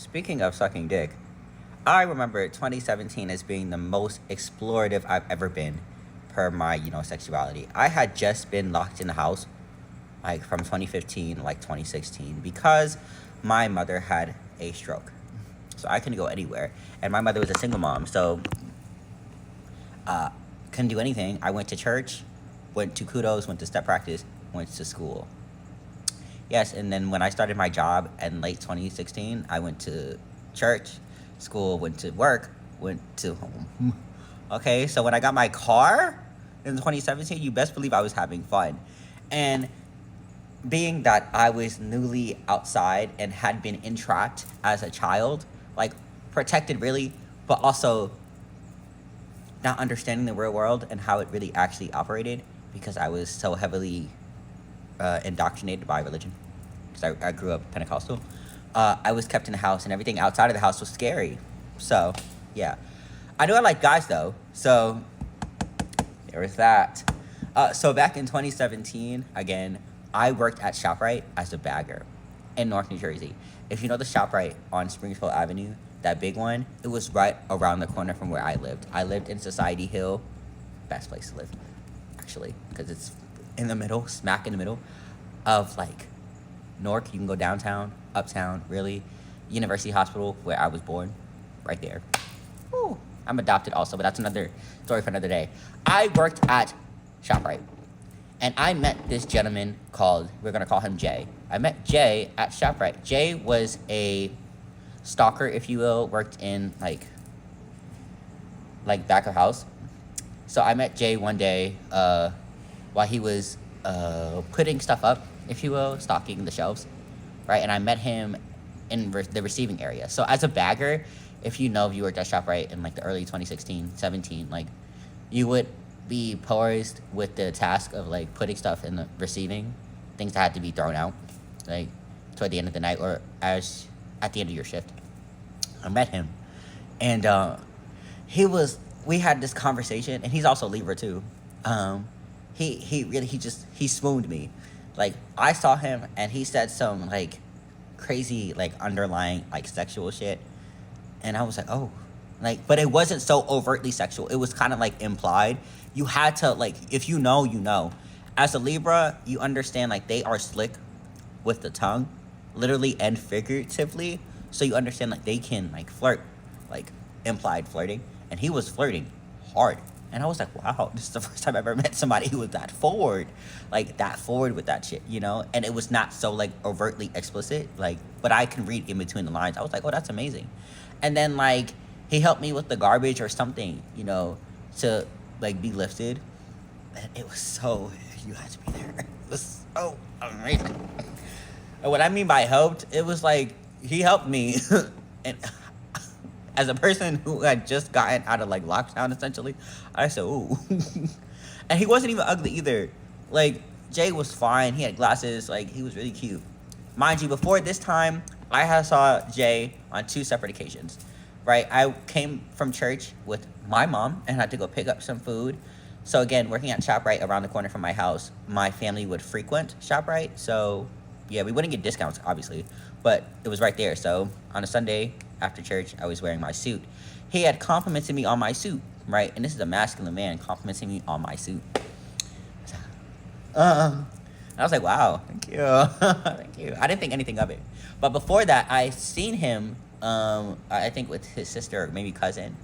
Speaking of sucking dick, I remember 2017 as being the most explorative I've ever been per my, sexuality. I had just been locked in the house like from 2015 like 2016 because my mother had a stroke. So I couldn't go anywhere. And my mother was a single mom, so couldn't do anything. I went to church, went to kudos, went to step practice, went to school. Yes, and then when I started my job in late 2016, I went to church, school, went to work, went to home. Okay, so when I got my car in 2017, you best believe I was having fun. And being that I was newly outside and had been entrapped as a child, like protected really, but also not understanding the real world and how it really actually operated because I was so heavily indoctrinated by religion because I grew up Pentecostal. I was kept in the house and everything outside of the house was scary. So, yeah. I knew I liked guys though, so there was that. So back in 2017, again, I worked at ShopRite as a bagger in North New Jersey. If you know the ShopRite on Springfield Avenue, that big one, it was right around the corner from where I lived. I lived in Society Hill, best place to live, actually, because it's in the middle, smack in the middle of like Newark. You can go downtown, uptown, really. University Hospital, where I was born, right there. Ooh, I'm adopted also, but that's another story for another day. I worked at ShopRite, and I met this gentleman called, we're going to call him Jay. I met Jay at ShopRite. Jay was a stalker, if you will, worked in like back of house. So I met Jay one day while he was putting stuff up, if you will, stocking the shelves, right? And I met him in the receiving area. So as a bagger, if you worked at ShopRite in like the early 2016, 17, like you would be poised with the task of like putting stuff in the receiving, things that had to be thrown out, like toward the end of the night or as at the end of your shift. I met him, and we had this conversation, and he's also a Libra too. He swooned me. Like I saw him, and he said some like crazy like underlying like sexual shit, and I was like, oh, like, but it wasn't so overtly sexual. It was kind of like implied. You had to like, if you know, you know. As a Libra, you understand like they are slick with the tongue, literally and figuratively. So you understand like they can like flirt, like implied flirting, and he was flirting hard. And I was like, wow, this is the first time I've ever met somebody who was that forward with that shit, And it was not so like overtly explicit, like, but I can read in between the lines. I was like, oh, that's amazing. And then like he helped me with the garbage or something, to like be lifted. And it was so, you had to be there. It was so amazing. And what I mean by helped, it was like he helped me, and as a person who had just gotten out of like lockdown, essentially, I said, ooh. And he wasn't even ugly either. Like Jay was fine. He had glasses. Like he was really cute. Mind you, before this time, I had saw Jay on 2 separate occasions. Right, I came from church with my mom and had to go pick up some food. So again, working at ShopRite around the corner from my house, my family would frequent ShopRite. So yeah, we wouldn't get discounts, obviously, but it was right there. So on a Sunday after church, I was wearing my suit. He had complimented me on my suit, right? And this is a masculine man complimenting me on my suit. And I was like, wow, thank you. Thank you. I didn't think anything of it. But before that, I seen him, I think with his sister or maybe cousin,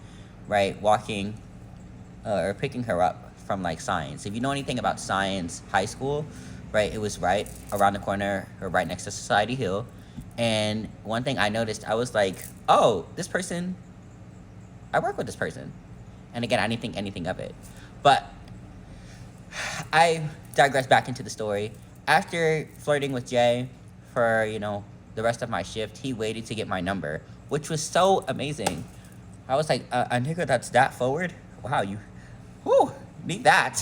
right, walking or picking her up from like science. If you know anything about science high school, right, it was right around the corner or right next to Society Hill. And one thing I noticed, I was like, oh, this person, I work with this person. And again, I didn't think anything of it. But I digress back into the story. After flirting with Jay for, the rest of my shift, he waited to get my number, which was so amazing. I was like, a nigga that's that forward? Wow, you need that.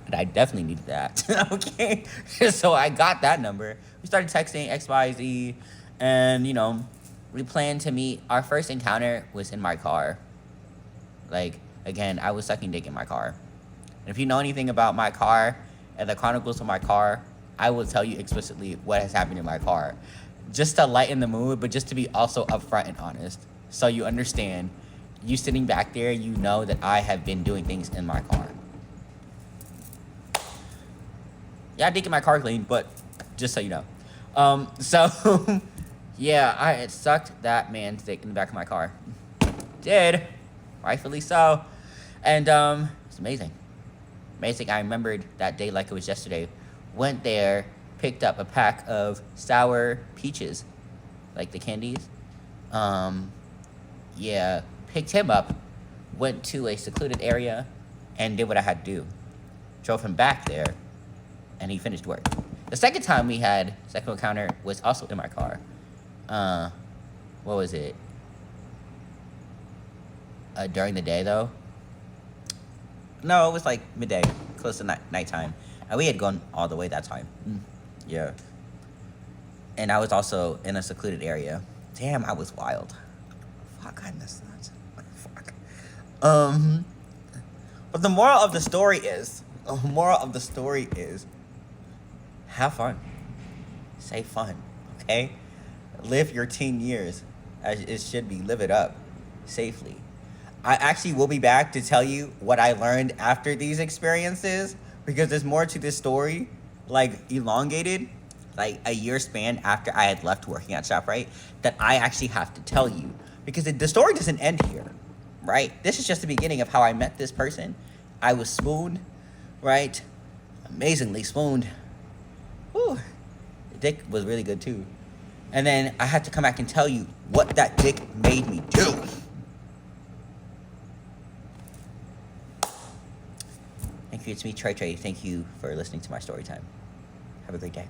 And I definitely needed that. Okay. So I got that number. We started texting XYZ, and, we planned to meet. Our first encounter was in my car. Like, again, I was sucking dick in my car. And if you know anything about my car and the chronicles of my car, I will tell you explicitly what has happened in my car. just to lighten the mood, but just to be also upfront and honest. So you understand, you sitting back there, you know that I have been doing things in my car. Yeah, I did get my car cleaned, but just so you know. So, yeah, it sucked that man stick in the back of my car. Did. Rightfully so. And, it's amazing. Amazing. I remembered that day like it was yesterday. Went there, picked up a pack of sour peaches, like the candies. Yeah, picked him up, went to a secluded area, and did what I had to do. Drove him back there, and he finished work. The second time we had sexual encounter was also in my car. What was it? During the day, though? No, it was like midday, close to nighttime. And we had gone all the way that time. Yeah. And I was also in a secluded area. Damn, I was wild. Fuck, I missed that. Fuck. But the moral of the story is, have fun. Say fun, okay? Live your teen years as it should be. Live it up safely. I actually will be back to tell you what I learned after these experiences, because there's more to this story, like elongated, like a year span after I had left working at ShopRite, that I actually have to tell you, because the story doesn't end here, right? This is just the beginning of how I met this person. I was swooned, right? Amazingly swooned. Whew. The dick was really good too. And then I had to come back and tell you what that dick made me do. Thank you, it's me, Trey. Thank you for listening to my story time. Have a great day.